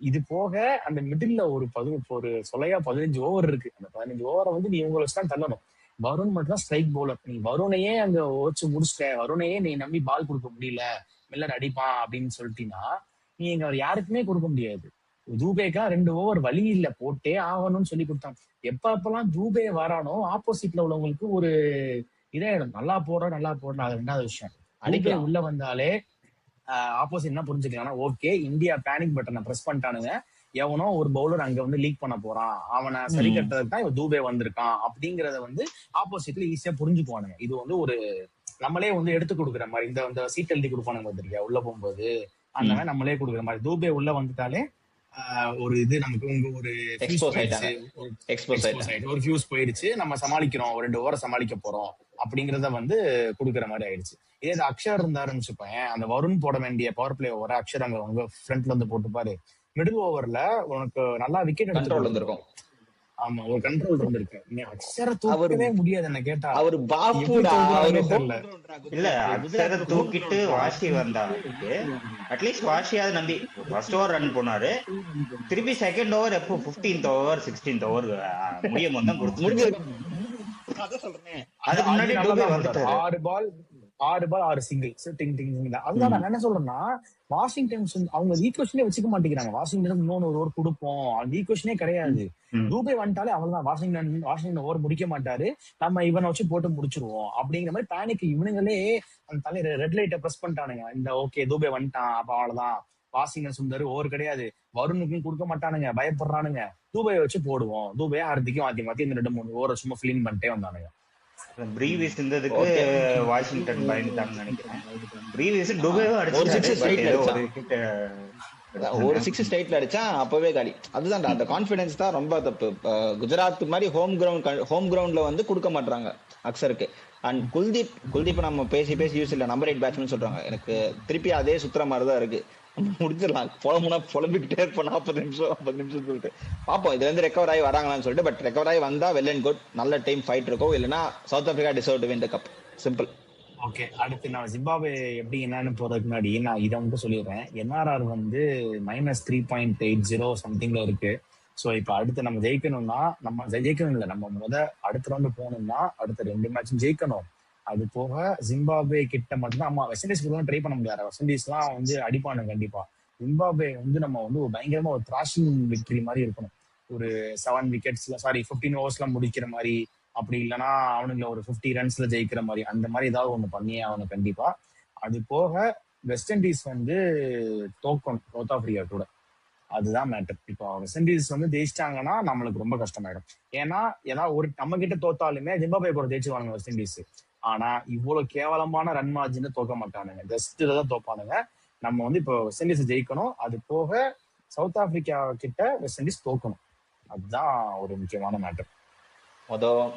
இது போக அந்த மிடில்ல ஒரு சொலையா 15 ஓவர் இருக்கு. அந்த 15 ஓவரை வந்து நீ இவங்களை வச்சுதான் தள்ளணும். வருண் மட்டும் தான் ஸ்ட்ரைக் பவுலர். நீ வருணையே அங்க வச்சு முடிச்சிட்ட, வருணையே நீ நம்பி பால் கொடுக்க முடியல, மில்லர் அடிப்பான் அப்படின்னு சொல்லிட்டீங்கன்னா நீ இங்க யாருக்குமே கொடுக்க முடியாது. தூபேக்கா 2 ஓவர் வழி இல்ல, போட்டே ஆகணும்னு சொல்லி கொடுத்தாங்க. எப்பெல்லாம் தூபே வரானோ ஆப்போசிட்ல உள்ளவங்களுக்கு ஒரு இதாயிடும், நல்லா போடுற அது 2வது விஷயம். தூபே உள்ள வந்தாலே ஆப்போசிட் என்ன புரிஞ்சுக்கலாம், ஓகே இந்தியா பேனிக் பட்டனை பிரஸ் பண்ணிட்டானுங்க, எவனோ ஒரு பவுலர் அங்க வந்து லீக் பண்ண போறான், அவனை சரி கட்டுறதுக்கு தான் இவன் தூபே வந்திருக்கான் அப்படிங்கறத வந்து ஆப்போசிட்ல ஈஸியா புரிஞ்சுக்குவானுங்க. இது வந்து ஒரு நம்மளே வந்து எடுத்து கொடுக்குற மாதிரி, இந்த சீட் எழுதி கொடுப்பானுங்க பார்த்திருக்கியா உள்ள போகும்போது, அந்த மாதிரி நம்மளே கொடுக்குற மாதிரி. தூபே உள்ள வந்துட்டாலே ஒரு இது நமக்கு ஒரு ஃபியூஸ் போயிடுச்சு, நம்ம சமாளிக்கிறோம், 2 ஓவரை சமாளிக்க போறோம் அப்படிங்கறத வந்து கொடுக்குற மாதிரி ஆயிடுச்சு. இதே அக்ஷர் இருந்தாருன்னு வச்சுப்பேன், அந்த வருண் போட வேண்டிய பவர் பிளே ஓவர அக்ஷர் அங்க உங்க ஃப்ரண்ட்ல வந்து போட்டு பாரு, மிடில் ஓவர்ல உனக்கு நல்லா விக்கெட் எடுத்து. ஆமா, ஒரு கண்ட்ரோல் இருந்திருக்கு. நீ அக்ஷரை தூக்கவே முடியாது என்ன கேட்டா. அவர் இல்ல அக்ஷரை தூக்கிட்டு வாஷி வந்தாருக்கு, அட்லீஸ்ட் வாஷியாவது நம்பி ஃபர்ஸ்ட் ஓவர் ரன் போனாரு, திருப்பி செகண்ட் ஓவர் எப்போ 15th ஓவர் 16th ஓவர் முடியும் தான் கொடுத்து. அதுக்கு முன்னாடி 6 பால் 6 சிங்கிள்ஸ் அதுதான் நான் என்ன சொல்றேன்னா, வாஷிங்டன் அவங்க ஈக்குவேஷனே வச்சுக்க மாட்டேங்கிறாங்க. வாஷிங்டன் இன்னொன்னு ஒரு ஓவர் கொடுப்போம், அந்த ஈக்குவேஷனே கிடையாது. தூபே வந்துட்டாலே அவள்தான், வாஷிங்டன் ஓவர் முடிக்க மாட்டாரு, நம்ம இவனை வச்சு போட்டு முடிச்சிருவோம் அப்படிங்கிற மாதிரி பேனிக். இவனுங்களே அந்த தலையில ரெட் லைட்டை பிரஸ் பண்ணிட்டானுங்க. இந்த ஓகே தூபே வந்துட்டான், அப்ப அவ்வளவுதான், வாஷிங்டன் சுந்தர் ஓவர் கிடையாது, வருணுக்கும் கொடுக்க மாட்டானுங்க, பயப்படுறானுங்க, தூபையை வச்சு போடுவோம், தூபையா ஹார்திக்கும் மாத்தி மாத்தி இந்த 2-3 ஓவரை சும்மா ஃபிலிம் பண்ணிட்டே வந்தானுங்க. பிரீவிஸ் இருந்ததுக்கு வாஷிங்டன் பயந்துட்டாங்கன்னு நினைக்கிறேன். பிரீவிஸ் டுபேவும் ஒரு 6 ஸ்ட்ரைட்ல அடிச்சா அப்பவே காலி. அதுதான் அந்த கான்பிடன்ஸ் தான் ரொம்ப தப்பு. குஜராத் மாதிரி ஹோம் கிரவுண்ட்ல வந்து கொடுக்க மாட்டாங்க அக்சருக்கு. அண்ட் குல்தீப் நம்ம பேசி யூஸ் இல்ல, நம்பர் 8 பேட்ஸ்மேன் சொல்றாங்க. எனக்கு திருப்பி அதே சுத்துற மாதிரிதான் இருக்கு. முடிச்சிடலாம், புலம்பிக்கிட்டே இருப்போம் 40 நிமிஷம் சொல்லிட்டு பார்ப்போம் இதுல இருந்து ரெக்கவர் ஆகி வராங்களான்னு சொல்லிட்டு. பட் ரெக்கவர் ஆகி வந்தா வெல் அண்ட் குட், நல்ல டைம் ஃபைட் இருக்கும். இல்லைன்னா south Africa deserve to win the cup, simple. Okay, அடுத்து நான் ஜிம்பாப்வே எப்படி என்னன்னு போறதுக்கு முன்னாடி நான் இதை வந்து சொல்லிடுறேன். என்ஆர்ஆர் வந்து -3.80 சம்திங்ல இருக்கு. ஸோ இப்போ அடுத்து நம்ம ஜெயிக்கணும்னா, நம்ம ஜெயிக்கணும் இல்லை, நம்ம அடுத்த ரவுண்டு போகணும்னா அடுத்த 2 மேட்சும் ஜெயிக்கணும். அது போக ஜிம்பாப்வே கிட்ட மட்டும்தான், ஆமா வெஸ்ட் இண்டீஸ்க்கு ட்ரை பண்ண முடியாது, வெஸ்ட் இண்டீஸ்லாம் வந்து அடிப்பானு கண்டிப்பா. ஜிம்பாப்வே வந்து நம்ம வந்து ஒரு பயங்கரமா ஒரு த்ராஷிங் விக்டரி மாதிரி இருக்கணும், ஒரு 7 விக்கெட்ஸ்ல 15 ஓவர்ஸ்ல முடிக்கிற மாதிரி, அப்படி இல்லைன்னா அவனுங்களை ஒரு 50 ரன்ஸ்ல ஜெயிக்கிற மாதிரி, அந்த மாதிரி ஏதாவது ஒண்ணு பண்ணியே அவனு கண்டிப்பா. அது போக வெஸ்ட் இண்டீஸ் வந்து தோக்கணும் சவுத் ஆப்பிரிக்கா கூட, அதுதான் மேட்டர். இப்போ வெஸ்ட் இண்டீஸ் வந்து ஜெயிச்சிட்டாங்கன்னா நம்மளுக்கு ரொம்ப கஷ்டமாயிடும். ஏன்னா ஒரு நம்ம கிட்ட தோத்தாலுமே ஜிம்பாப்வே கூட ஜெயிச்சுவானுங்க வெஸ்ட் இண்டீஸ். ஆனா இவ்வளவு கேவலமான ரன் மார்ஜின் தோக்க மாட்டானுங்க, ஜஸ்ட்ல தான் தோப்பானுங்க. நம்ம வந்து இப்போ வெஸ்ட் இண்டீஸ் ஜெயிக்கணும், அது போக சவுத் ஆப்பிரிக்கா கிட்ட வெஸ்ட் இண்டீஸ் தோக்கணும், அதுதான் ஒரு முக்கியமான மேட்டர்.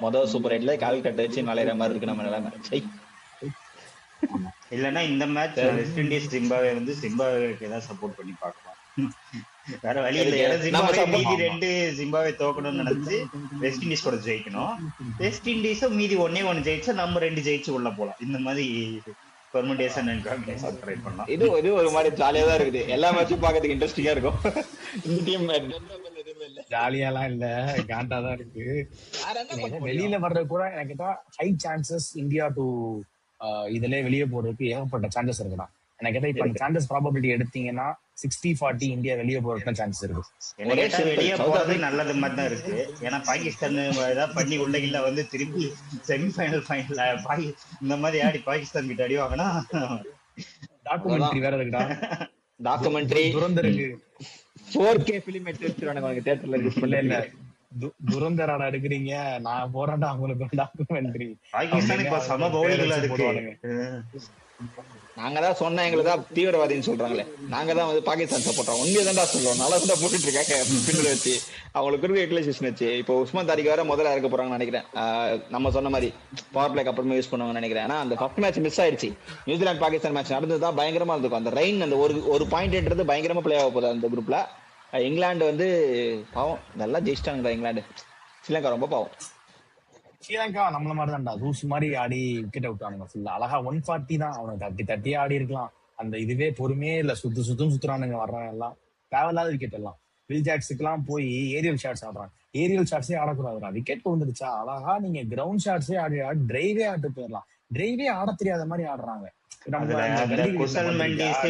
மொதல் சூப்பர் 8ல கால் கட்ட வச்சு நலையிற மாதிரி இருக்கு நம்ம நிலைமை. இல்லைன்னா இந்த மேட்ச் வெஸ்ட் இண்டீஸ் ஜிம்பாப்வே வந்து ஜிம்பாப்வேக்கு தான் சப்போர்ட் பண்ணி பார்க்கலாம், வேற வழி இல்ல. ஜிம்பாப்வே மீதி 2 ஜிம்பாப்வே தோக்கணும்னு நினைச்சு வெஸ்ட் இண்டீஸ் கூட ஜெயிக்கணும். வெஸ்ட் இண்டீஸும் மீதி 1-1 ஜெயிச்சா நம்ம 2 ஜெயிச்சு உள்ள போலாம். இந்த மாதிரி பெர்முடேஷன் அண்ட் காம்பினேஷன் ட்ரை பண்ணலாம். இது ஒரு மாதிரி ஜாலியா தான் இருக்குது, எல்லா மேட்சும் பார்க்கிறதுக்கு இன்ட்ரெஸ்டிங்கா இருக்கும். இந்த டீம் ஜாலியாலாம் இல்ல, காண்டா தான் இருக்கு. வெளியில வர்றது கூட எனக்கு ஹை சான்சஸ் இந்தியா டு இதுல வெளியே போறதுக்கு ஏகப்பட்ட சான்சஸ் இருக்குடா. எனக்கு கேட்டா இப்ப சான்சஸ் ப்ராபபிலிட்டி எடுத்தீங்கன்னா 60-40 இந்தியா வெளியே போறதுக்கு சான்சஸ் இருக்கு. வெளியே போறது நல்லது மாதிரி தான் இருக்கு. ஏன்னா பாகிஸ்தான் ஏதாவது பண்ணி உள்ள வந்து திருப்பி செமிஃபைனல் இந்த மாதிரி ஆடி பாகிஸ்தான் கிட்ட அடி வாங்கினா டாக்குமெண்ட்ரி வேற இருக்குடா. டாக்குமெண்ட்ரி துரந்தருக்கு 4K ஃபிலிம் எடுத்து வச்சிருவாங்க தியேட்டர்ல. இல்ல இல்ல துரந்தராடா எடுக்கிறீங்க, நான் போராட்டா அவங்களுக்கு டாக்குமெண்ட்ரி. பாகிஸ்தான் இப்ப சம பவுலிங்ல இருக்கு. நாங்க தான் சொன்னா எங்களுக்கு தான் தீவிரவாதின்னு சொல்றாங்களே, நாங்க தான் வந்து பாகிஸ்தான் சப்போர்ட் உண்மையதான்டா சொல்றோம். நல்லா தான் போட்டுட்டு இருக்காங்க பின்னல வச்சு, அவங்களுக்கு இருக்க யூட்டிலைசேஷன் வச்சு. இப்போ உஸ்மான் தாரிக் வேற முதல்ல இருக்க போறாங்கன்னு நினைக்கிறேன். நம்ம சொன்ன மாதிரி பவர் பிளேக்கு அப்புறமே யூஸ் பண்ணுவாங்கன்னு நினைக்கிறேன். ஆனா அந்த ஃபர்ஸ்ட் மேட்ச் மிஸ் ஆயிடுச்சு. நியூசிலாந்து பாகிஸ்தான் மேட்ச் நடந்ததுதான் பயங்கரமா இருந்திருக்கும். அந்த ரெயின் அந்த ஒரு பாயிண்ட்ன்றது பயங்கரமா பிளே ஆக போகுது அந்த குரூப்ல. இங்கிலாந்து வந்து பாவம் நல்லா ஜெயிச்சிட்டாங்க. இங்கிலாந்து ஸ்ரீலங்கா ரொம்ப பாவம். ஸ்ரீலங்கா நம்மள மாதிரி தான்டா, ரூஸ் மாதிரி ஆடி விக்கெட் அவுட் ஆனுங்க ஃபுல்லா. அழகா 140 தான், அவனுக்கு 30 ஆடி இருக்கலாம். அந்த இதுவே பொறுமையே இல்ல, சுத்துறானுங்க வர்றவங்க எல்லாம். தேவையில்லாத விக்கெட் எல்லாம். வில் ஜாக்ஸுக்கு எல்லாம் போய் ஏரியல் ஷாட்ஸ் ஆடுறாங்க. ஏரியல் ஷாட்ஸே ஆடக்கூடாதுடா, விக்கெட் வந்துருச்சா அழகா நீங்க கிரவுண்ட் ஷாட்ஸே ஆடி டிரைவே ஆட்டு போயிடலாம். டிரைவே ஆட தெரியாத மாதிரி ஆடுறாங்க. நம்ம குசல் மெண்டிஸ்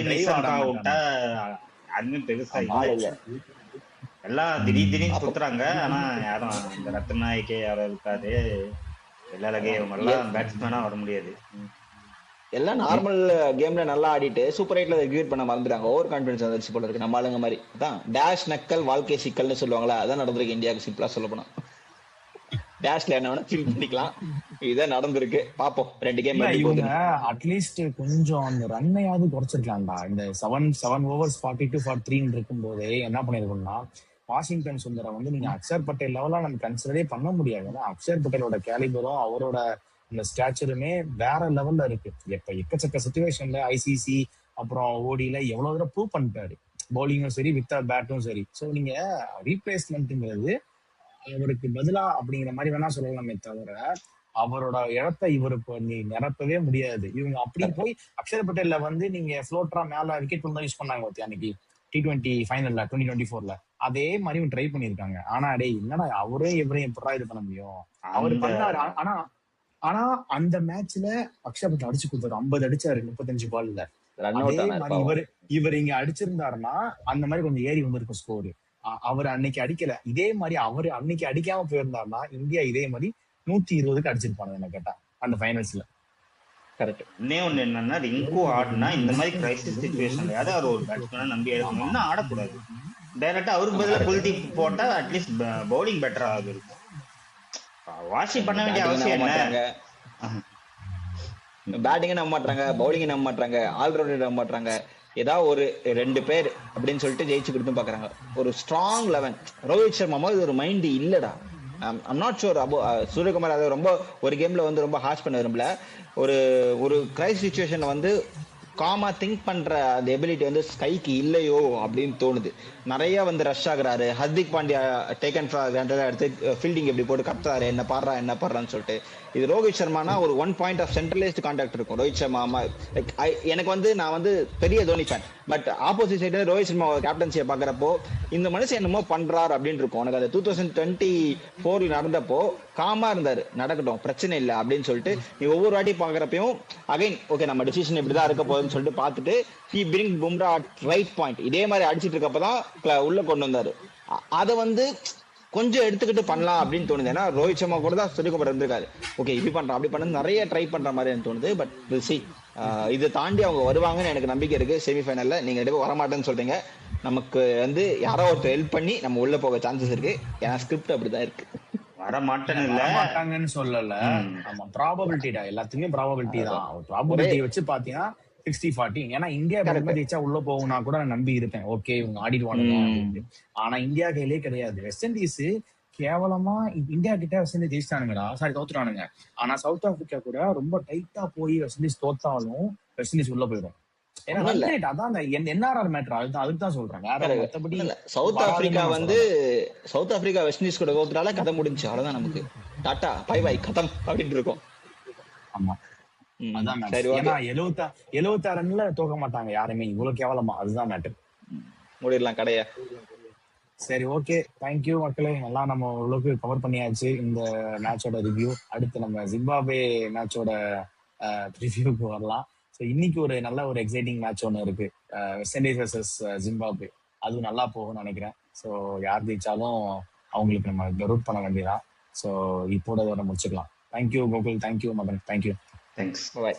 அதுமே பெருசா எல்லாம் திடீர்னு சுத்துறாங்க. ஆனா யாரும் இந்த ரத்ன நாயக்கே யாரும் இருக்காது, எல்லாருக்கே இவங்க எல்லாம் பேட்ஸ்மேனா வர முடியாது. எல்லாம் நார்மல் கேம்ல நல்லா ஆடிட்டு சூப்பர் எயிட்ல எக்ஸிக்யூட் பண்ண மறந்துட்டாங்க. ஓவர் கான்பிடன்ஸ் வந்துருச்சு போல இருக்கு நம்ம ஆளுங்க மாதிரி. அதான் டேஷ் நக்கல் வாழ்க்கை சிக்கல்னு சொல்லுவாங்களா, அதான் நடந்திருக்கு இந்தியாவுக்கு. சிம்பிளா சொல்ல போனா டேஷ்ல என்ன வேணா ஃபீல் பண்ணிக்கலாம், இதான் நடந்திருக்கு. பாப்போம் 2 கேம். இவங்க அட்லீஸ்ட் கொஞ்சம் அந்த ரன்னையாவது குறைச்சிருக்கலாம்டா. இந்த 7 overs 42 for 3 இருக்கும் போதே என்ன பண்ணிருக்கோம்னா, வாஷிங்டன் சுந்தரம் வந்து நீங்க அக்ஷர் பட்டேல் லெவலா நம்ம கன்சிடரே பண்ண முடியாது. ஏன்னா அக்ஷர் பட்டேலோட கேலிபரும் அவரோட இந்த ஸ்டாச்சருமே வேற லெவல்ல இருக்கு. எப்ப எக்கச்சக்க சிச்சுவேஷன்ல ஐசிசி அப்புறம் ஓடியில எவ்வளவு தூரம் ப்ரூவ் பண்ணிட்டாரு, பவுலிங்கும் சரி வித் பேட்டும் சரி. ஸோ நீங்க ரீப்ளேஸ்மெண்ட்ங்கிறது அவருக்கு பதிலா அப்படிங்கிற மாதிரி வேணா சொல்லலாமே தவிர அவரோட இடத்தை இவருக்கு நீ நிரப்பவே முடியாது. இவங்க அப்படி போய் அக்ஷர் பட்டேல்ல வந்து நீங்க ஃப்ளோட்டரா மேல விக்கெட் தான் யூஸ் பண்ணாங்க ஒருத்தி அன்னைக்கு T20 ஃபைனல்ல 2024ல அதே மாதிரி ட்ரை பண்ணிருக்காங்க. ஆனா டே என்னடா அவரே இவரையும் எப்படா இது பண்ண முடியும், அவர் பண்ணாரு. ஆனா அந்த மேட்ச்ல அக்ஷர் பட்டேல் அடிச்சு கொடுத்தாரு, 50 அடிச்சாரு 35 பால்ல. அதே மாதிரி இவர் இங்க அடிச்சிருந்தாருன்னா அந்த மாதிரி கொஞ்சம் ஏறி வந்திருக்கும் ஸ்கோரு. அவர் அன்னைக்கு அடிக்கல. இதே மாதிரி அவரு அன்னைக்கு அடிக்காம போயிருந்தாருன்னா இந்தியா இதே மாதிரி 120க்கு அடிச்சிருப்பாங்க என்ன கேட்டா அந்த ஃபைனல்ஸ்ல. கரெக்ட். இன்னே ஒண்ணு என்னன்னா, ரிங்கு ஆடுனா இந்த மாதிரி கிரைசிஸ் சிச்சுவேஷன்ல அவர் ஒரு பேட்ஸ்மேனா நம்பி எடுக்கணும்னு ஆடக்கூடாது. டைரக்டா அவருக்கு பதிலா குல்தீப் போட்டா அட்லீஸ்ட் பவுலிங் பெட்டரா இருக்கும். வாஷி பண்ண வேண்டிய அவசியம் என்ன? பேட்டிங்க நம்ப மாட்டாங்க, பவுலிங்க நம்ப மாட்டாங்க, ஆல்ரவுண்டர் நம்ப மாட்டாங்க. ஏதாவது ஒரு 2 பேர் அப்படின்னு சொல்லிட்டு ஜெயிச்சு கொடுத்து பாக்குறாங்க. ஒரு ஸ்ட்ராங் 11 ரோஹித் சர்மா இது ஒரு மைண்ட் இல்லடா. I'm not sure above Suryakumar அதை ரொம்ப ஒரு கேம்ல வந்து ரொம்ப ஹார்ஷ் பண்ண விரும்பல. ஒரு ஒரு கிரைஸ் சிச்சுவேஷன்ல வந்து காமா திங்க் பண்ற அந்த எபிலிட்டி வந்து ஸ்கைக்கு இல்லையோ அப்படின்னு தோணுது. நிறைய வந்து ரஷ் ஆகுறாரு. ஹர்திக் பாண்டியா டேக்கன் எடுத்து ஃபீல்டிங் எப்படி போட்டு கத்துறாரு, என்ன பாடுறான்னு சொல்லிட்டு. இது ரோஹித் சர்மானா ஒரு 1 point ஆஃப் சென்ட்ரலைஸ்ட் கான்டாக்ட் இருக்கும். ரோஹித் சர்மா எனக்கு வந்து நான் வந்து பெரிய Dhoni fan. But opposite side Rohit Sharma கேப்டன்சியை பாக்குறப்போ இந்த மனுஷன் என்னமோ பண்றாரு அப்படின்னு இருக்கும். எனக்கு அது 2024 நடந்தப்போ காமா இருந்தாரு, நடக்கட்டும் பிரச்சனை இல்லை அப்படின்னு சொல்லிட்டு நீ ஒவ்வொரு வாட்டி பாக்குறப்பையும் அகைன் ஓகே நம்ம டிசிஷன் இப்படிதான் இருக்க போகுதுன்னு சொல்லிட்டு பார்த்துட்டு he bring Bumrah right point இதே மாதிரி அடிச்சிட்டு இருக்கப்பதான் உள்ள கொண்டு வந்தாரு. அதை வந்து கொஞ்சம் எடுத்துக்கிட்டு பண்ணலாம் அப்படின்னு தோணுது. ஏன்னா ரோஹித் சர்மா கூட தான் சொல்லிக்கப்பட்டு இருந்திருக்காரு, ஓகே இப்படி பண்றான் அப்படி பண்ண நிறைய ட்ரை பண்ற மாதிரி எனக்கு தோணுது. பட் சி இதை தாண்டி அவங்க வருவாங்கன்னு எனக்கு நம்பிக்கை இருக்கு. செமிஃபைனல்ல நீங்க ரெண்டு வரமாட்டேன்னு சொல்றீங்க, நமக்கு வந்து யாரோ ஒருத்தர் ஹெல்ப் பண்ணி நம்ம உள்ள போக சான்சஸ் இருக்கு. ஏன்னா ஸ்கிரிப்ட் அப்படிதான் இருக்கு. வரமாட்டாங்கன்னு சொல்லல, ஆமா ப்ராபபிலிட்டிடா, எல்லாத்துக்குமே ப்ராபபிலிட்டி தான். ப்ராபபிலிட்டி வச்சு பாத்தீங்கன்னா 60-40. ஏன்னா இந்தியா ஜெயிச்சா உள்ள போகும்னா கூட நான் நம்பி இருப்பேன், ஓகே இவங்க ஆடிடுவானுங்க அப்படின்னு. ஆனா இந்தியா கையிலே கிடையாது. வெஸ்ட் இண்டீஸ் கேவலமா இந்தியா கிட்ட வெஸ்ட் இண்டீஸ் ஜெயிச்சிட்டானுங்கடா, சாரி தோத்துட்டானுங்க. ஆனா சவுத் ஆப்பிரிக்கா கூட ரொம்ப டைட்டா போய் வெஸ்ட் இண்டீஸ் தோத்தாலும் வெஸ்ட் இண்டீஸ் உள்ள போயிடும். அதான் என்ஆர்ஆர் மேட்டர், அதுக்கு தான் சொல்றேன். மத்தபடி சவுத் ஆப்பிரிக்கா வந்து சவுத் ஆப்பிரிக்கா வெஸ்ட் இண்டீஸ் கூட தோத்துறால கதை முடிஞ்சு, அவ்வளவுதான். நமக்கு டாட்டா பை பை கதம் அப்படின்னு இருக்கும். ஆமா அதான் மேட்டர். ஏன்னா 76 ரன்ல தோக்க மாட்டாங்க யாருமே இவ்வளவு கேவலமா, அதுதான் மேட்டர். முடியலாம் கடைய. சரி ஓகே, தேங்க்யூ மக்களே. எல்லாம் நம்ம ஓரளவுக்கு கவர் பண்ணியாச்சு இந்த மேட்சோட ரிவ்யூ. அடுத்து நம்ம ஜிம்பாப்வே மேட்சோட ரிவ்யூக்கு வரலாம். ஸோ இன்னைக்கு ஒரு நல்ல ஒரு எக்ஸைட்டிங் மேட்ச் ஒன்று இருக்கு, வெஸ்ட் இண்டீஸ் வர்சஸ் ஜிம்பாப்வே. அதுவும் நல்லா போகும்னு நினைக்கிறேன். ஸோ யார் ஜெயிச்சாலும் அவங்களுக்கு நம்ம ரூட் பண்ண வேண்டியதான். ஸோ இப்போட இதோட முடிச்சுக்கலாம். Thank you Gokul, thank you Madhan, thank you. Thanks, பாய்.